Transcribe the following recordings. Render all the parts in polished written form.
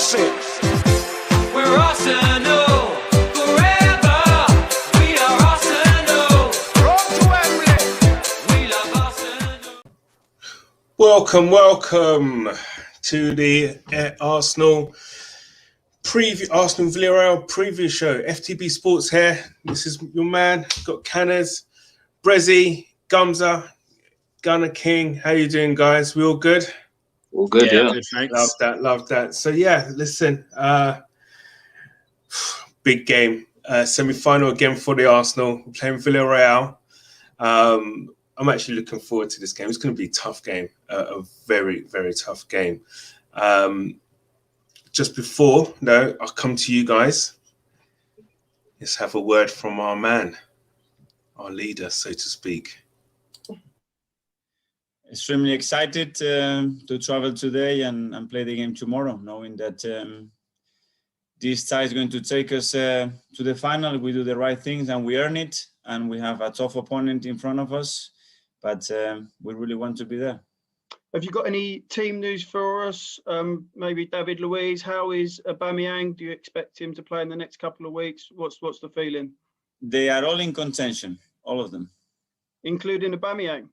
Chelsea. We're Arsenal. Forever. We are Arsenal. Rome to Wembley. We love Arsenal. Welcome to the Arsenal Villarreal preview show. FTB Sports here. This is your man. Got Canners, Brezzy, Gumza, Gunner King. How you doing, guys? We all good? All good, yeah. Good, thanks. Love that. So yeah, listen, big game, semi-final again for the Arsenal. We're playing Villarreal. I'm actually looking forward to this game. It's going to be a tough game, a very, very tough game. Just before, I'll come to you guys. Let's have a word from our man, our leader, so to speak. Extremely excited to travel today and play the game tomorrow, knowing that this tie is going to take us to the final. We do the right things and we earn it, and we have a tough opponent in front of us, but we really want to be there. Have you got any team news for us? Maybe David Luiz. How is Aubameyang? Do you expect him to play in the next couple of weeks? What's the feeling? They are all in contention, all of them. Including Aubameyang?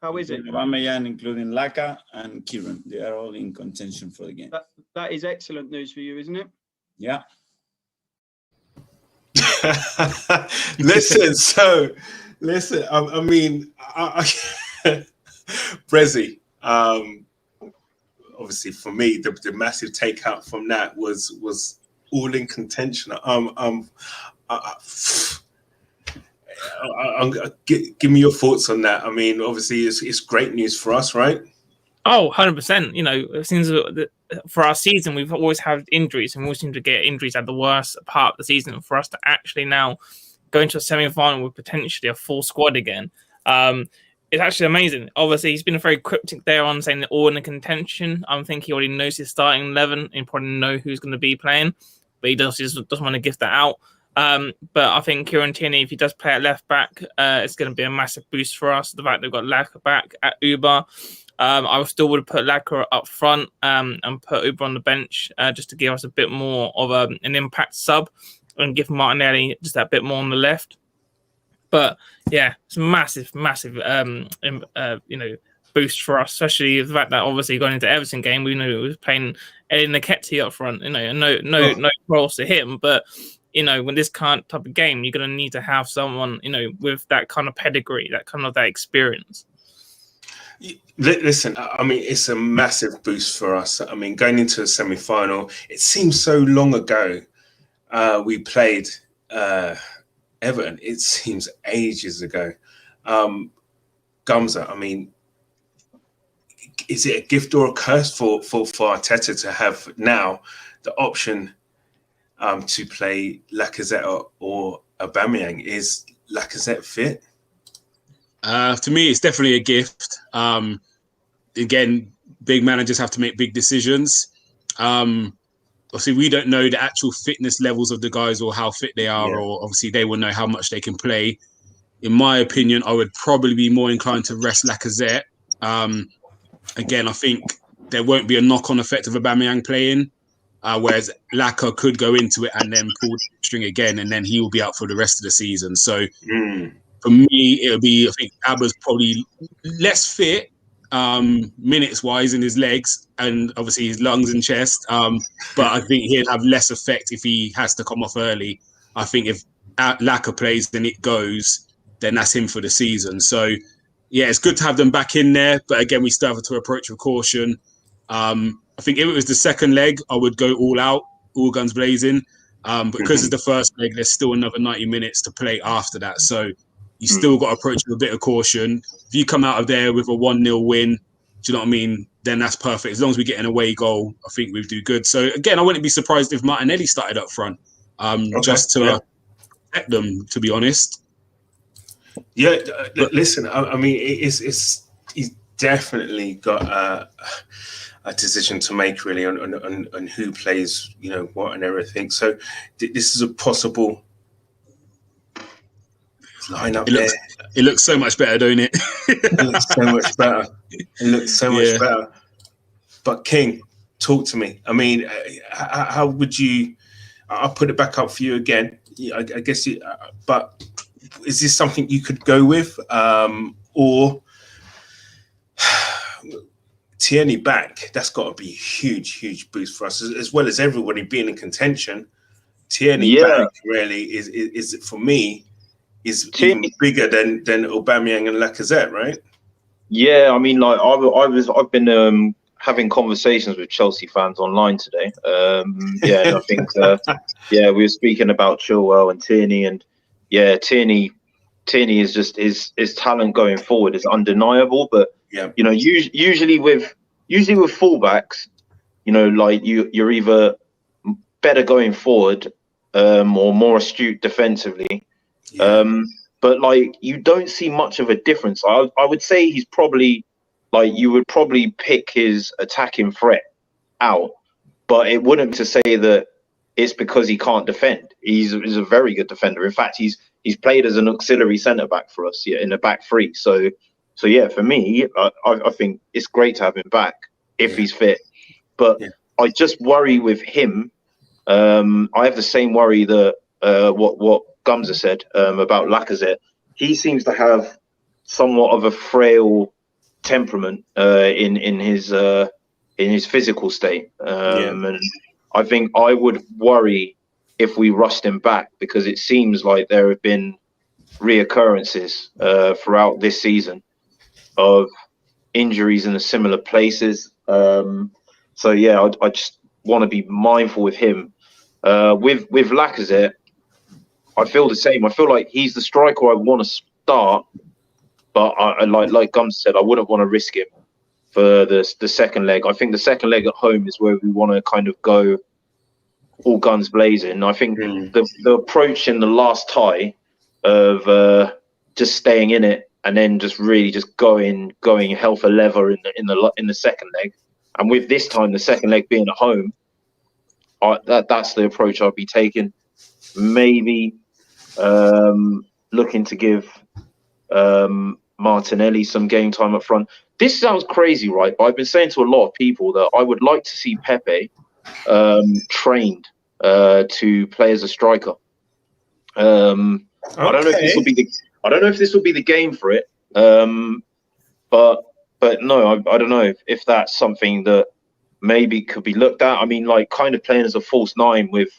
How is it? Aubameyang, including Laca and Kieran. They are all in contention for the game. That is excellent news for you, isn't it? Yeah. Listen. I mean, Brezzy. Obviously, for me, the massive takeout from that was all in contention. Give me your thoughts on that. I mean, obviously, it's great news for us, right? Oh, 100%. You know, it seems for our season, we've always had injuries, and we always seem to get injuries at the worst part of the season. For us to actually now go into a semi-final with potentially a full squad again, it's actually amazing. Obviously, he's been very cryptic there on saying they're all in the contention. I think he already knows his starting 11 and probably know who's going to be playing, but he doesn't want to give that out. But I think Kieran Tierney, if he does play at left back, it's going to be a massive boost for us. The fact they've got Laca back at Auba. I still would have put Laca up front and put Auba on the bench just to give us a bit more of an impact sub and give Martinelli just that bit more on the left. But yeah, it's a massive, boost for us, especially the fact that obviously going into Everton game, we knew it was playing Eddie Nketiah up front. No roles to him, but when this kind of type of game, you're going to need to have someone, with that kind of pedigree, that experience. Listen, I mean, it's a massive boost for us. I mean, going into a semi-final, it seems so long ago we played Everton. It seems ages ago. Gumza, I mean, is it a gift or a curse for Arteta to have now the option to play Lacazette or Aubameyang? Is Lacazette fit? To me, it's definitely a gift. Again, big managers have to make big decisions. Obviously, we don't know the actual fitness levels of the guys or how fit they are, or obviously they will know how much they can play. In my opinion, I would probably be more inclined to rest Lacazette. Again, I think there won't be a knock-on effect of Aubameyang playing. Whereas Laca could go into it and then pull the string again, and then he will be out for the rest of the season. So for me, it'll be, I think Auba's probably less fit minutes-wise in his legs and obviously his lungs and chest. But I think he'll have less effect if he has to come off early. I think if Laca plays, then it goes, then that's him for the season. So, yeah, it's good to have them back in there. But again, we still have to approach with caution. I think if it was the second leg, I would go all out, all guns blazing. But because it's the first leg, there's still another 90 minutes to play after that. So you still got to approach with a bit of caution. If you come out of there with a 1-0 win, do you know what I mean? Then that's perfect. As long as we get an away goal, I think we do good. So again, I wouldn't be surprised if Martinelli started up front, just to protect them, to be honest. Yeah, listen, I mean, he's definitely got a decision to make, really, on who plays, what and everything. So this is a possible lineup. It looks so much better, don't it? It looks so much better. But King, talk to me. I mean, how would you? I'll put it back up for you again. I guess, but is this something you could go with, or Tierney back? That's got to be a huge boost for us, as well as everybody being in contention. Tierney back really is for me is even bigger than Aubameyang and Lacazette, right? Yeah, I mean, like I've been having conversations with Chelsea fans online today. Yeah, and I think we were speaking about Chilwell and Tierney, and yeah, Tierney is just his talent going forward is undeniable. But you know, usually with fullbacks, you know, like you're either better going forward or more astute defensively. But like you don't see much of a difference. I would say he's probably like you would probably pick his attacking threat out, but it wouldn't to say that it's because he can't defend. He's a very good defender. In fact, he's played as an auxiliary centre back for us in the back three. So yeah, for me, I think it's great to have him back if he's fit. But I just worry with him. I have the same worry that what Gumza said about Lacazette. He seems to have somewhat of a frail temperament in his physical state, and I think I would worry if we rushed him back, because it seems like there have been reoccurrences throughout this season of injuries in the similar places. So yeah, I just want to be mindful with him. With Lacazette, I feel the same. I feel like he's the striker I want to start, but I like Gums said, I wouldn't want to risk him for the second leg. I think the second leg at home is where we want to kind of go all guns blazing. I think the approach in the last tie of just staying in it and then just really just going hell for leather in the second leg, and with this time the second leg being at home, that's the approach I'll be taking. Maybe looking to give Martinelli some game time up front. This sounds crazy, right? But I've been saying to a lot of people that I would like to see Pepe trained to play as a striker. I don't know if this will be the game for it. But no, I don't know if that's something that maybe could be looked at. I mean, like kind of playing as a false nine with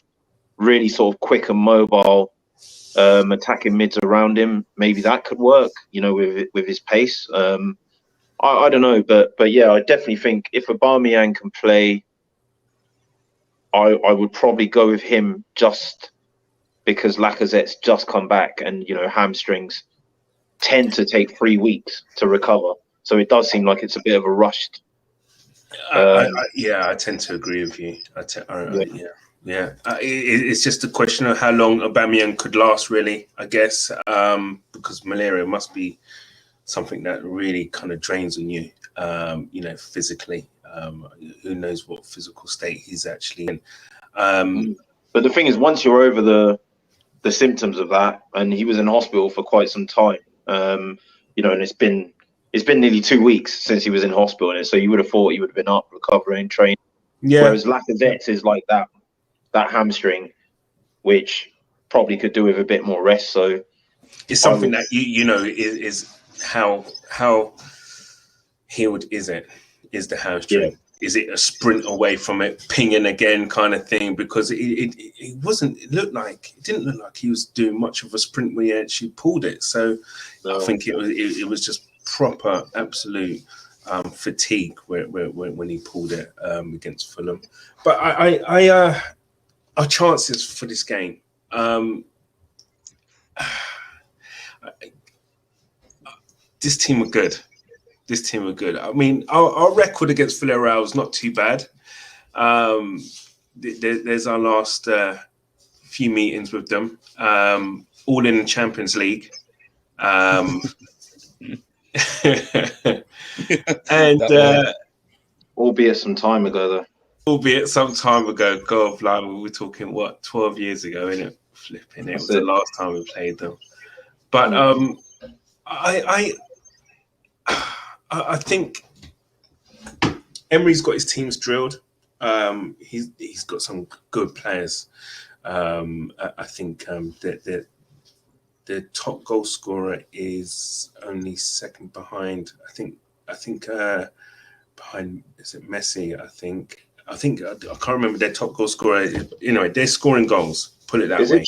really sort of quick and mobile attacking mids around him. Maybe that could work, you know, with his pace. I don't know, but yeah, I definitely think if Aubameyang can play, I would probably go with him just because Lacazette's just come back, and you know, hamstrings tend to take 3 weeks to recover, so it does seem like it's a bit of a rushed. I tend to agree with you. It's just a question of how long Aubameyang could last, really, I guess, because malaria must be something that really kind of drains on you, you know, physically. Who knows what physical state he's actually in. But the thing is, once you're over the symptoms of that, and he was in hospital for quite some time, you know, and it's been nearly 2 weeks since he was in hospital, and so you would have thought he would have been up, recovering, training. Yeah. Whereas Lacazette's is like that hamstring, which probably could do with a bit more rest. So it's something that you know is how healed is it? Is the hamstring? Yeah. Is it a sprint away from it, pinging again kind of thing? Because it didn't look like he was doing much of a sprint when he actually pulled it. So no. I think it was just proper absolute fatigue when he pulled it against Fulham. But our chances for this game. This team were good. I mean, our record against Villarreal is not too bad. There's our last few meetings with them, all in the Champions League. And albeit some time ago, God, like we were talking 12 years ago, innit? Flipping it was the last time we played them. But I think Emery's got his teams drilled. He's got some good players. I think that the top goal scorer is only second behind. I think behind, is it Messi? I can't remember their top goal scorer. They're scoring goals. Put it that way.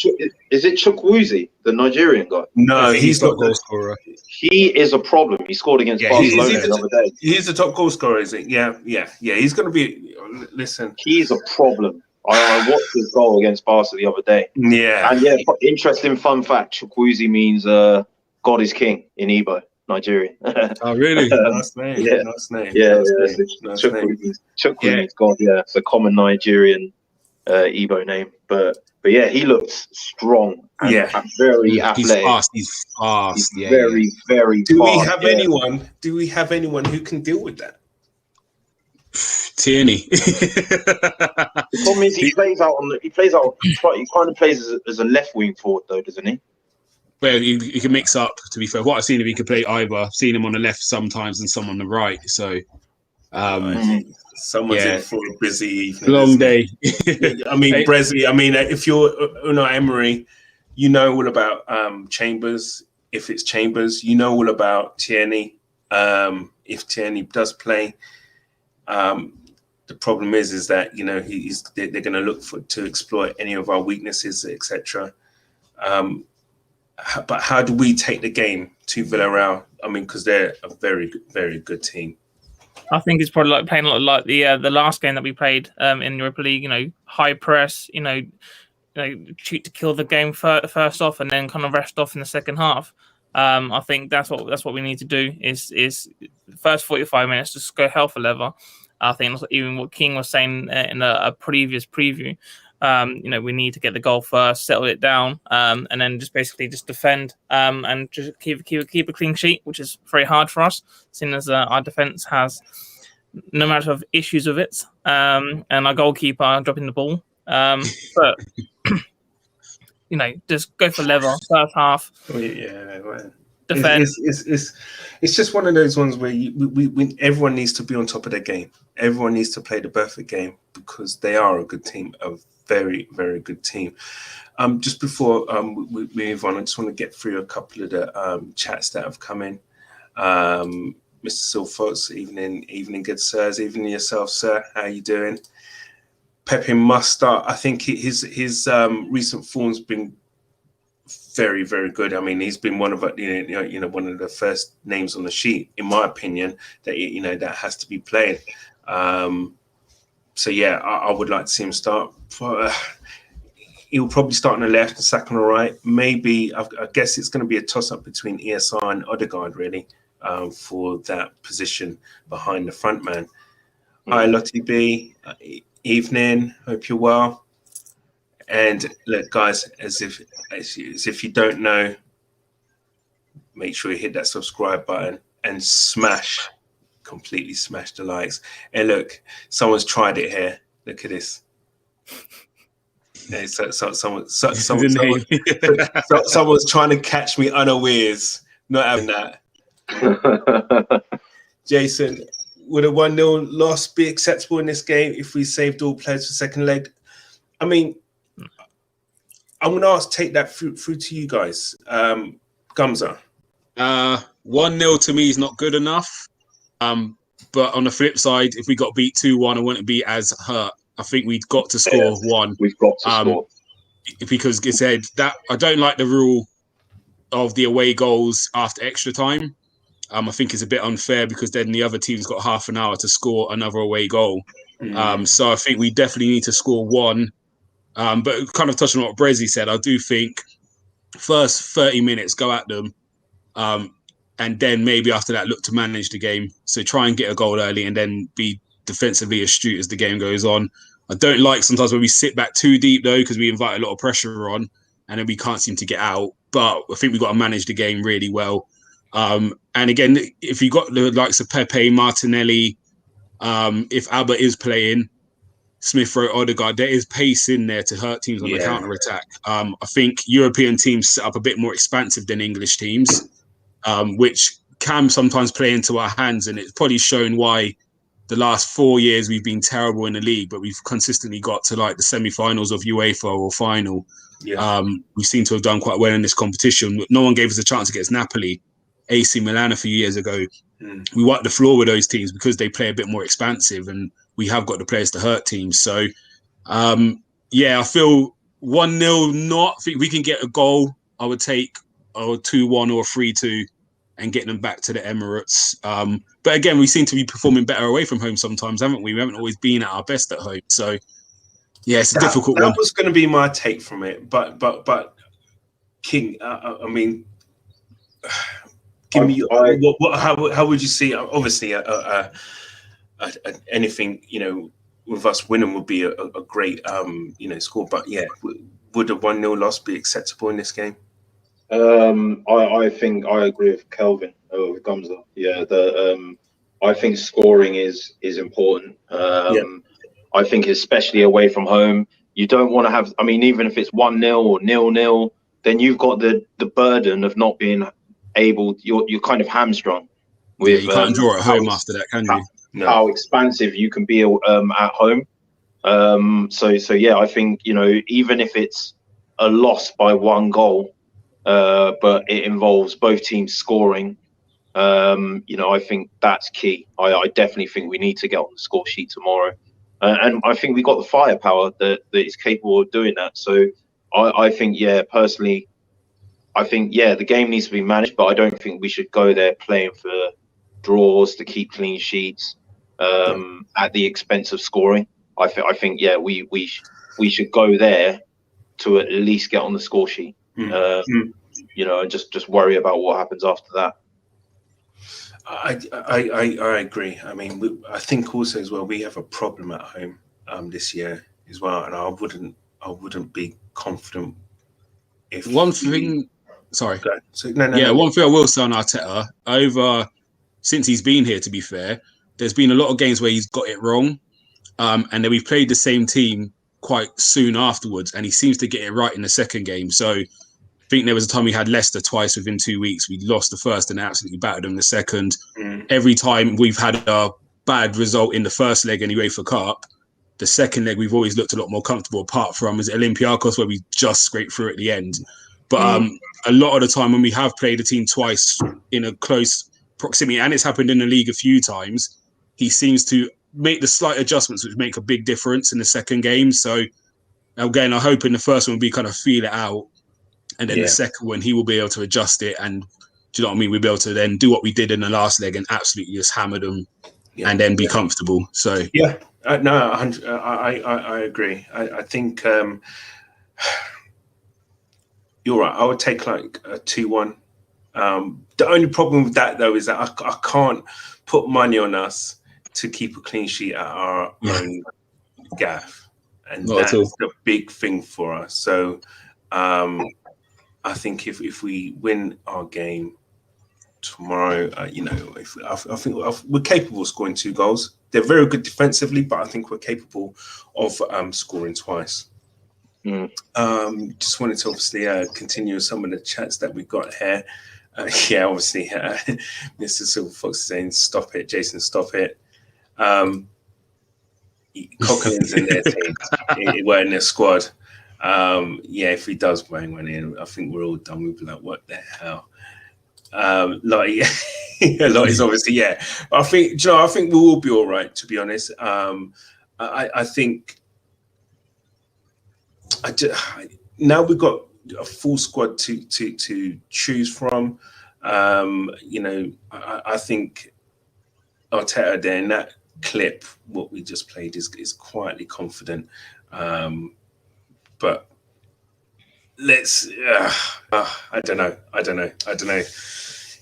Is it Chukwueze, the Nigerian guy? No, he's not goal scorer. He is a problem. He scored against Barcelona the other day. He's the top goal scorer, is it? Yeah. He's going to be. Listen, he's a problem. I watched his goal against Barca the other day. Yeah. And interesting fun fact: Chukwueze means God is king in Igbo, Nigerian. Oh, really? Nice name. Yeah. Nice name. Yeah, Nice Chukwueze means God. Yeah, it's a common Nigerian Igbo name, but yeah, he looks strong. And very athletic. He's fast. He's very, very fast. Do we have anyone who can deal with that? Tierney. The problem is he kind of plays as a left wing forward though, doesn't he? Well, he can mix up. To be fair, what I've seen him, he can play either. I've seen him on the left sometimes and some on the right. So, someone's in for a busy evening. Long day. I mean, Bresley. I mean, if you're Unai Emery, you know all about Chambers. If it's Chambers, you know all about Tierney. If Tierney does play. The problem is that they're going to look to exploit any of our weaknesses, etc. But how do we take the game to Villarreal? I mean, because they're a very, very good team. I think it's probably like playing a lot like the last game that we played in Europa League. High press. Shoot to kill the game first off, and then kind of rest off in the second half. I think that's what we need to do. Is the first 45 minutes just go hell for leather. I think even what King was saying in a previous preview. We need to get the goal first, settle it down, and then just basically just defend and just keep a clean sheet, which is very hard for us, seeing as our defense has no matter of issues with it, and our goalkeeper dropping the ball. But just go for level first half. Defend. It's just one of those ones where everyone needs to be on top of their game. Everyone needs to play the perfect game because they are a good team, a very, very good team. Just before we move on, I just want to get through a couple of the chats that have come in. Mr. Silfox, evening, good sirs. Evening yourself, sir. How are you doing? Pepe must start. I think his recent form's been very, very good. I mean, he's been one of one of the first names on the sheet, in my opinion, that that has to be played. So yeah, I would like to see him start. He'll probably start on the left and Saka on the right. Maybe I guess it's going to be a toss-up between ESR and Odegaard, really, for that position behind the front man. Hi, Lottie B. Evening. Hope you're well. And look, guys, as if you don't know, make sure you hit that subscribe button and completely smash the likes. And look, someone's tried it here. Look at this. Yeah, someone's trying to catch me unawares. Not having that. Jason, would a 1-0 loss be acceptable in this game if we saved all players for second leg? I mean, I'm going to take that through to you guys. Gumza. 1-0 to me is not good enough. But on the flip side, if we got beat 2-1, I wouldn't be as hurt. I think we've got to score one. We've got to score. Because it said that I don't like the rule of the away goals after extra time. I think it's a bit unfair because then the other team's got half an hour to score another away goal. So I think we definitely need to score one. But kind of touching on what Brezzy said, I do think first 30 minutes, go at them. And then maybe after that, look to manage the game. So try and get a goal early and then be defensively astute as the game goes on. I don't like sometimes when we sit back too deep, though, because we invite a lot of pressure on and then we can't seem to get out. But I think we've got to manage the game really well. And again, if you got the likes of Pepe, Martinelli, if Auba is playing, Smith Rowe, Odegaard, there is pace in there to hurt teams on the counter-attack. I think European teams set up a bit more expansive than English teams, which can sometimes play into our hands. And it's probably shown why the last 4 years we've been terrible in the league, but we've consistently got to like the semi-finals of UEFA or final. Yeah. We seem to have done quite well in this competition. No one gave us a chance against Napoli, AC Milan a few years ago. We wiped the floor with those teams because they play a bit more expansive, and we have got the players to hurt teams. So, I feel 1-0. Not think we can get a goal. I would take a 2-1 or a 3-2 and get them back to the Emirates. But again, we seem to be performing better away from home sometimes, haven't we? We haven't always been at our best at home. So, yeah, it's a difficult one. That was going to be my take from it. But King, I mean, give me how would you see? Obviously, anything with us winning would be a great score. But yeah, would a 1-0 loss be acceptable in this game? I think I agree with Kelvin with Gumza. Yeah, I think scoring is important. I think especially away from home, you don't want to have. I mean, even if it's 1-0 or 0-0, then you've got the burden of not being able. You're kind of hamstrung. With, you can't draw at home after that, can you? No. How expansive you can be at home. So yeah, I think even if it's a loss by 1 goal, but it involves both teams scoring. I think that's key. I definitely think we need to get on the score sheet tomorrow, and I think we got the firepower that is capable of doing that. So I think, personally, the game needs to be managed, but I don't think we should go there playing for draws to keep clean sheets at the expense of scoring. I think we should go there to at least get on the score sheet. And just worry about what happens after that. I agree. I mean, I think also as well we have a problem at home this year as well, and I wouldn't be confident if one thing. Sorry. No. One thing I will say on Arteta since he's been here. To be fair, there's been a lot of games where he's got it wrong, and then we've played the same team quite soon afterwards, and he seems to get it right in the second game. So I think there was a time we had Leicester twice within 2 weeks. We lost the first and absolutely battered them the second. Every time we've had a bad result in the first leg in the UEFA Cup, the second leg we've always looked a lot more comfortable, apart from Olympiacos, where we just scraped through at the end. But a lot of the time when we have played a team twice in a close proximity, and it's happened in the league a few times, he seems to make the slight adjustments which make a big difference in the second game. So again, I hope in the first one we kind of feel it out, and then the second one he will be able to adjust it, and do you know what I mean? We'll be able to then do what we did in the last leg and absolutely just hammer them and then be comfortable. So no, I agree. I think you're right. I would take like a 2-1. The only problem with that though is that I can't put money on us to keep a clean sheet at our own gaff, and that's the big thing for us. So I think if we win our game tomorrow, I think we're capable of scoring 2 goals. They're very good defensively, but I think we're capable of scoring twice. Just wanted to obviously continue some of the chats that we've got here. Obviously, Mr. Silver Fox is saying, "Stop it, Jason, stop it." Coquelin's in their team. We're in their squad. If he does bang one in, I think we're all done. We'll be like, what the hell? Lottie's obviously, But I think we will be all right, to be honest. I think now we've got a full squad to choose from. I think Arteta there in that clip, what we just played, is quietly confident. But let's. I don't know.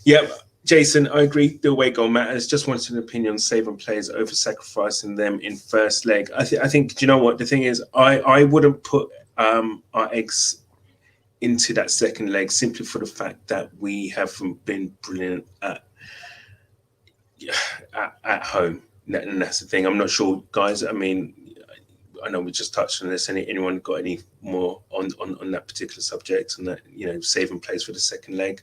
Yeah, Jason, I agree. The away goal matters. Just wanted an opinion on saving players over sacrificing them in first leg. I think. Do you know what the thing is? I wouldn't put our eggs into that second leg simply for the fact that we haven't been brilliant at home. And that's the thing. I'm not sure, guys. I mean, I know we just touched on this. Anyone got any more on that particular subject, and that saving plays for the second leg?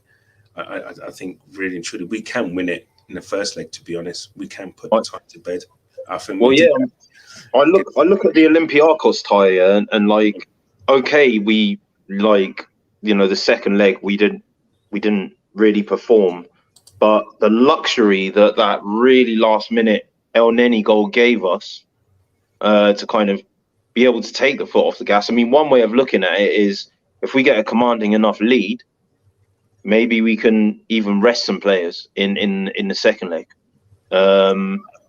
I think really and truly we can win it in the first leg. To be honest, we can put the time to bed. I think. Well, yeah, I look at the Olympiacos tie and like, okay, we like, you know, the second leg we didn't really perform, but the luxury that really last minute El Neni goal gave us to kind of be able to take the foot off the gas. I mean, one way of looking at it is if we get a commanding enough lead, maybe we can even rest some players in the second leg,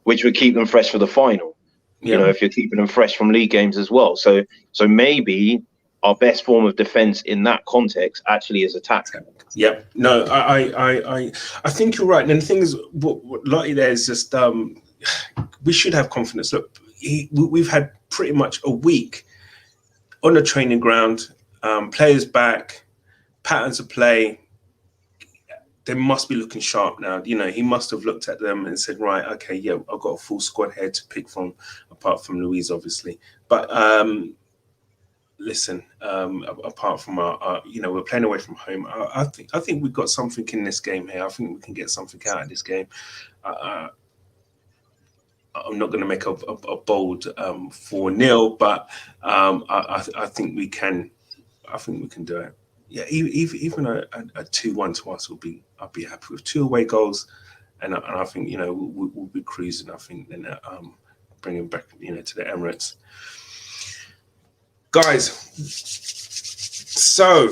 which would keep them fresh for the final. Yeah. You know, if you're keeping them fresh from league games as well. So maybe our best form of defense in that context actually is attack. Yeah, no, I think you're right. And the thing is, what Lottie there is just, we should have confidence. Look, we've had pretty much a week on the training ground, players back, patterns of play. They must be looking sharp now. You know, he must have looked at them and said, right, okay, yeah, I've got a full squad here to pick from, apart from Louise, obviously. But listen, apart from our, you know, we're playing away from home. I think we've got something in this game here. I think we can get something out of this game. I'm not going to make a bold 4-0, but I think we can. I think we can do it. Yeah, even a 2-1 to us I'd be happy with 2 away goals, and I think, you know, we'll be cruising. I think then bringing back, you know, to the Emirates, guys. So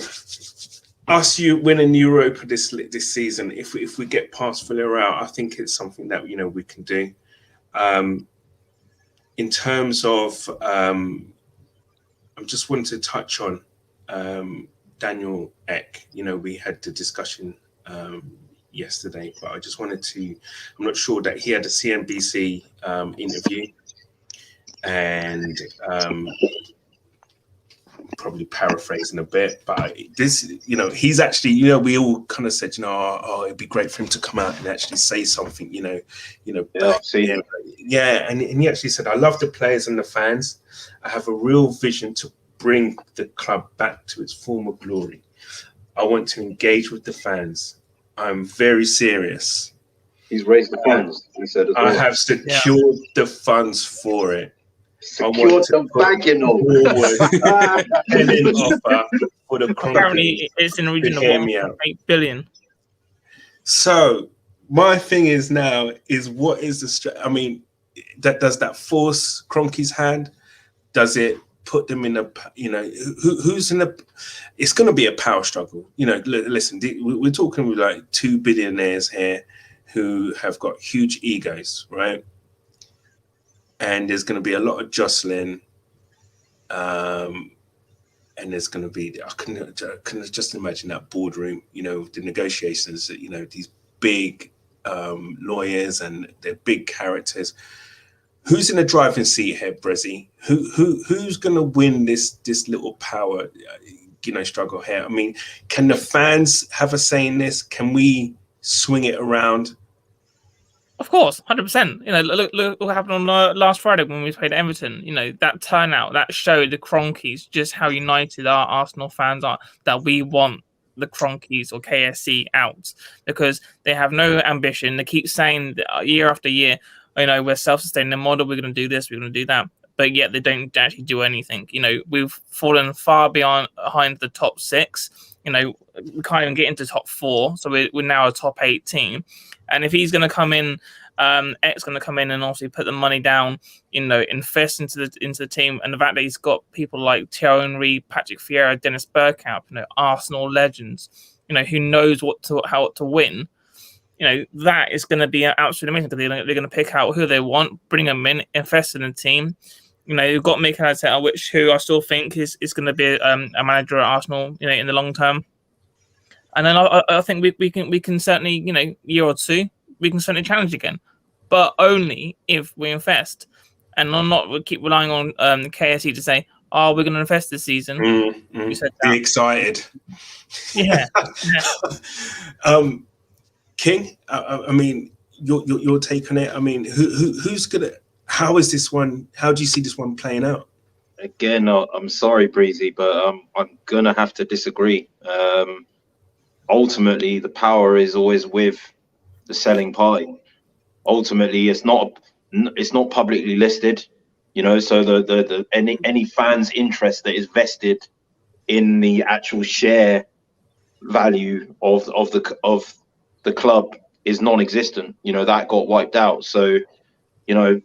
us winning Europa this season, if we get past Villarreal, I think it's something that, you know, we can do. In terms of, I just wanted to touch on Daniel Ek. You know, we had the discussion yesterday, but I just wanted to, I'm not sure that he had a CNBC interview, and probably paraphrasing a bit, but this, you know, he's actually, you know, we all kind of said, you know, oh, it'd be great for him to come out and actually say something, you know, yeah, and he actually said, I love the players and the fans. I have a real vision to bring the club back to its former glory. I want to engage with the fans. I'm very serious. He's raised the funds, he said as well. I have secured the funds for it. Secured the bag, you know. Pending offer for the Apparently, it's in the region of 1.8 billion. So my thing is now is, what is the I mean, does that force Kroenke's hand? Does it put them in a, you know, who's in a, it's going to be a power struggle. You know, listen, we're talking with like 2 billionaires here who have got huge egos, right? And there's going to be a lot of jostling, and there's going to be, I can just imagine that boardroom, you know, the negotiations, you know, these big lawyers and they're big characters. Who's in the driving seat here, Brezzy? Who's going to win this little power, you know, struggle here? I mean, can the fans have a say in this? Can we swing it around? Of course, 100%. You know, look what happened on last Friday when we played Everton. You know, that turnout, that showed the Kroenkes just how united our Arsenal fans are, that we want the Kroenkes or KSC out, because they have no ambition. They keep saying that year after year, you know, we're self-sustaining model, we're going to do this, we're going to do that. But yet they don't actually do anything. You know, we've fallen far behind the top 6. You know, we can't even get into top 4. So we're now a top 8 team. And if he's going to come in, Ek's going to come in and also put the money down, you know, invest into the team. And the fact that he's got people like Thierry Henry, Patrick Vieira, Dennis Bergkamp, you know, Arsenal legends, you know, who knows how to win. You know, that is going to be absolutely amazing, because they're going to pick out who they want, bring them in, invest in the team. You know, you've got Mikel Arteta, who I still think is going to be a manager at Arsenal, you know, in the long term. And then I think we can certainly, you know, year or two, we can certainly challenge again, but only if we invest, and not keep relying on KSE to say, "Oh, we're going to invest this season." We said that. Be excited. Yeah. King, I mean, your take on it. I mean, who's gonna? How is this one? How do you see this one playing out? Again, I'm sorry, Breezy, but I'm gonna have to disagree. Ultimately, the power is always with the selling party. Ultimately, it's not It's not publicly listed, you know. So the any fan's interest that is vested in the actual share value of the club is non-existent. You know, that got wiped out. So, you know,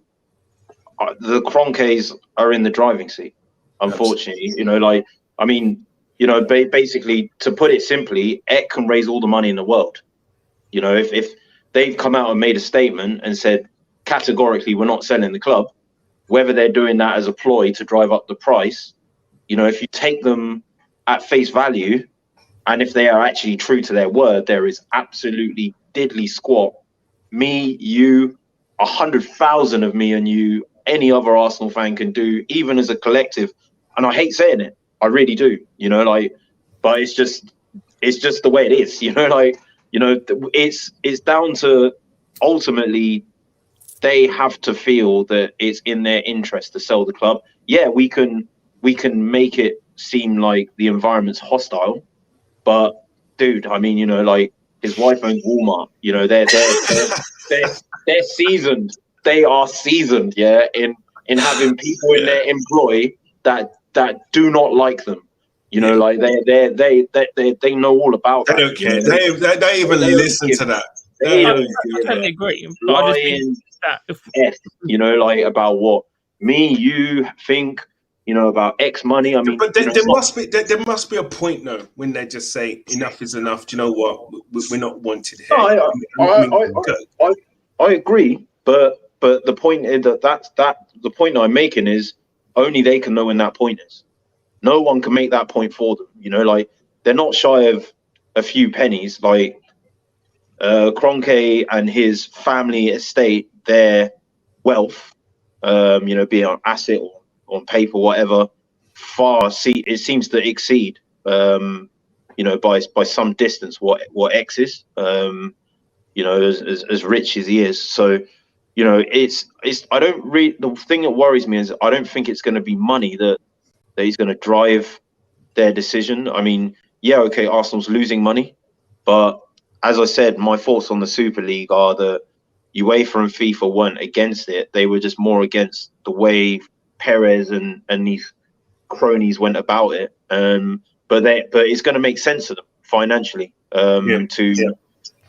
the Kroenkes are in the driving seat, unfortunately. You know, like, I mean, you know, basically, to put it simply, Eck can raise all the money in the world. You know, if they've come out and made a statement and said categorically we're not selling the club, whether they're doing that as a ploy to drive up the price, you know, if you take them at face value, and if they are actually true to their word, there is absolutely diddly squat. Me, you, 100,000 of me and you, any other Arsenal fan can do, even as a collective. And I hate saying it, I really do. You know, like, but it's just the way it is. You know, like, you know, it's down to ultimately they have to feel that it's in their interest to sell the club. Yeah, we can make it seem like the environment's hostile, but dude, I mean, you know, like, his wife owns Walmart. You know, they're seasoned. They are seasoned, yeah, in having people in their employ that do not like them. You know, like they know all about They that. don't care. You know? They don't even listen to that. They don't I give totally a agree. But I just think that if F, you know, like, about what me, you think, you know, about X money. I mean, But you know, there must be a point though when they just say enough is enough. Do you know what? We're not wanted here. No, I agree, but the point is that the point I'm making is only they can know when that point is. No one can make that point for them. You know, like, they're not shy of a few pennies. Like, Kroenke and his family estate, their wealth, you know, be it on asset or on paper, whatever, it seems to exceed, you know, by some distance what X is, you know, as rich as he is. So, you know, the thing that worries me is I don't think it's going to be money that he's going to drive their decision. I mean, yeah, okay, Arsenal's losing money, but as I said, my thoughts on the Super League are that UEFA and FIFA weren't against it. They were just more against the way Perez and these cronies went about it. But it's going to make sense to them financially to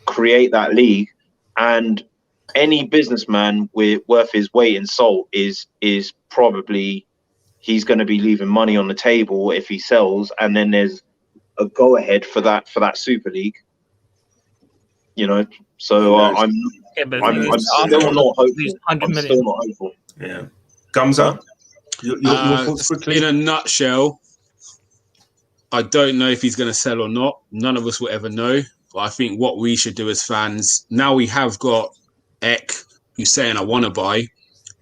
create that league. And any businessman worth his weight in salt is probably, he's going to be leaving money on the table if he sells. And then there's a go ahead for that Super League. You know, so I'm but still not hopeful. 100 I'm million. still not hopeful. Yeah, Gumza, your thoughts quickly. In a nutshell, I don't know if he's going to sell or not. None of us will ever know. But I think what we should do as fans, now we have got Eck, who's saying I want to buy,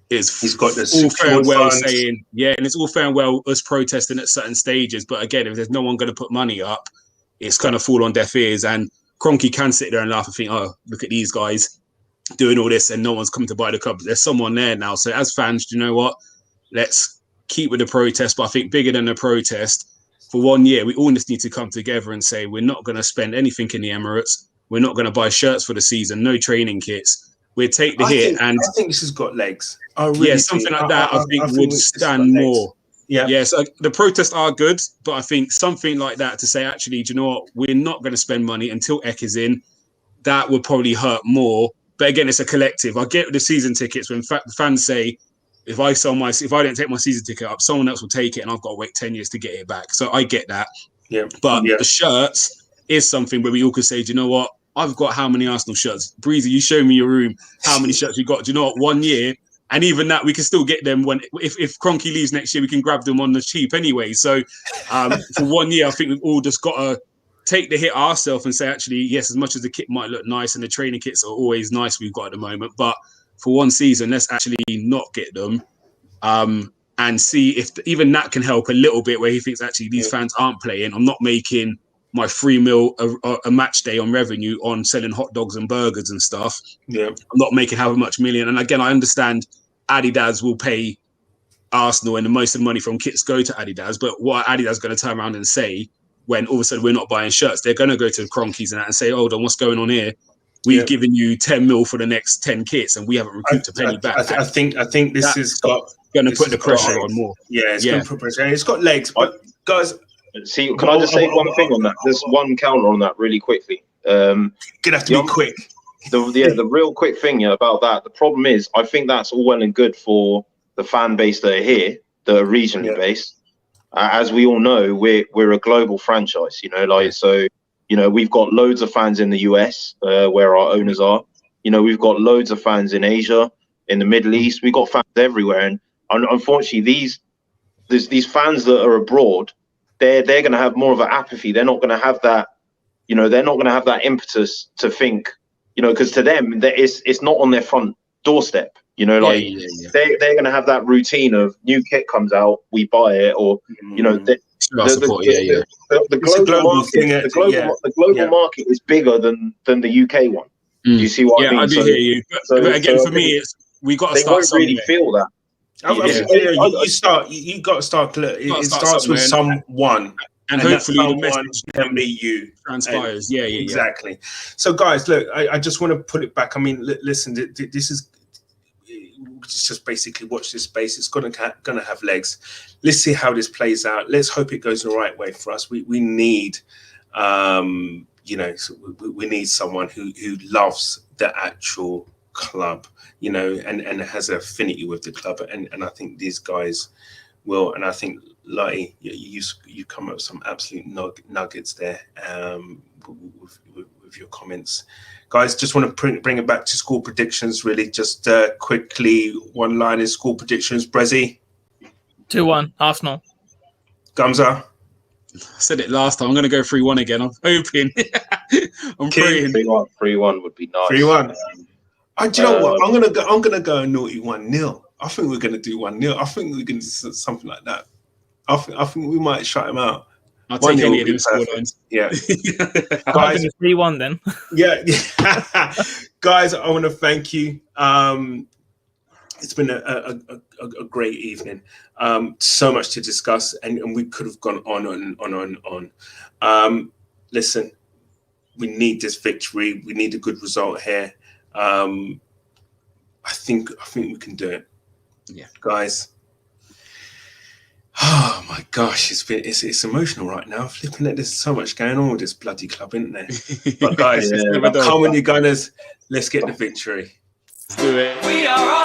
He's got the all fair and well funds. saying, yeah, and it's all fair and well us protesting at certain stages. But again, if there's no one going to put money up, it's going to fall on deaf ears. And Kroenke can sit there and laugh and think, oh, look at these guys doing all this and no one's coming to buy the club. There's someone there now. So as fans, do you know what? Let's keep with the protest. But I think bigger than the protest, for 1 year, we all just need to come together and say, we're not going to spend anything in the Emirates. We're not going to buy shirts for the season, no training kits. We'll take the hit. I think this has got legs. Something like that I think would stand more. Yeah, so the protests are good, but I think something like that to say, actually, do you know what? We're not going to spend money until Eck is in. That would probably hurt more. But again, it's a collective. I get the season tickets when fans say, if I don't take my season ticket up, someone else will take it and I've got to wait 10 years to get it back. So I get that. Yeah. But the shirts is something where we all could say, do you know what? I've got how many Arsenal shirts? Breezy, you show me your room, how many shirts you got. Do you know what? 1 year. And even that, we can still get them if Kroenke leaves next year, we can grab them on the cheap anyway. So for 1 year, I think we've all just got to take the hit ourselves and say, actually, yes, as much as the kit might look nice and the training kits are always nice we've got at the moment, but for one season, let's actually not get them and see if even that can help a little bit where he thinks, actually, these fans aren't playing. I'm not making my free meal a match day on revenue on selling hot dogs and burgers and stuff. Yeah, I'm not making however much million. And again, I understand Adidas will pay Arsenal and the most of the money from kits go to Adidas. But what are Adidas going to turn around and say when all of a sudden we're not buying shirts? They're going to go to the Kroenkes and that and say, hold on, what's going on here? we've given you 10 mil for the next 10 kits, and we haven't recouped a penny back. I think this has got going to put the pressure on more. Yeah, it's going to put pressure. It's got legs, but guys. See, can I just say one thing on that? There's one counter on that really quickly. Gonna have to be quick. The real quick thing about that. The problem is, I think that's all well and good for the fan base that are here, that are regionally based. As we all know, we're a global franchise. So. We've got loads of fans in the US where our owners are. We've got loads of fans in Asia, in the Middle East. We've got fans everywhere. And unfortunately, these fans that are abroad, they're going to have more of an apathy. They're not going to have that, they're not going to have that impetus to think, because to them, it's not on their front doorstep. They're going to have that routine of new kit comes out, we buy it, or, the global market is bigger than the UK one. Do you see what I mean? I do hear you. But again, for me, we got to start. They won't really feel that. You got to start. It starts with someone, and hopefully the message can be you. Transpires. Exactly. So, guys, look, I just want to put it back. I mean, listen, this is. Just basically watch this space. It's gonna have legs. Let's see how this plays out. Let's hope it goes the right way for us. We need, we need someone who loves the actual club, and has an affinity with the club. And I think these guys will. And I think, Lottie, you come up with some absolute nuggets there with your comments. Guys, just want to bring it back to score predictions, really. Just quickly, one line in score predictions. Brezzy? 2-1, Arsenal. Gumza? I said it last time. I'm going to go 3-1 again. I'm hoping. I'm praying. 3-1 would be nice. 3-1. Do you know what? I'm going to go a naughty 1-0. I think we're going to do 1-0. I think we're going to do something like that. I think we might shut him out. I'll take any of them scorelines. Yeah. Guys, 3-1 then. Yeah. Guys, I want to thank you. It's been a great evening. So much to discuss, and we could have gone on and on. Listen, we need this victory. We need a good result here. I think we can do it. Yeah. Guys. Oh my gosh, it's emotional right now. Flipping it, there's so much going on with this bloody club, isn't there? But guys, come on, you Gunners, let's get the victory. Let's do it. We are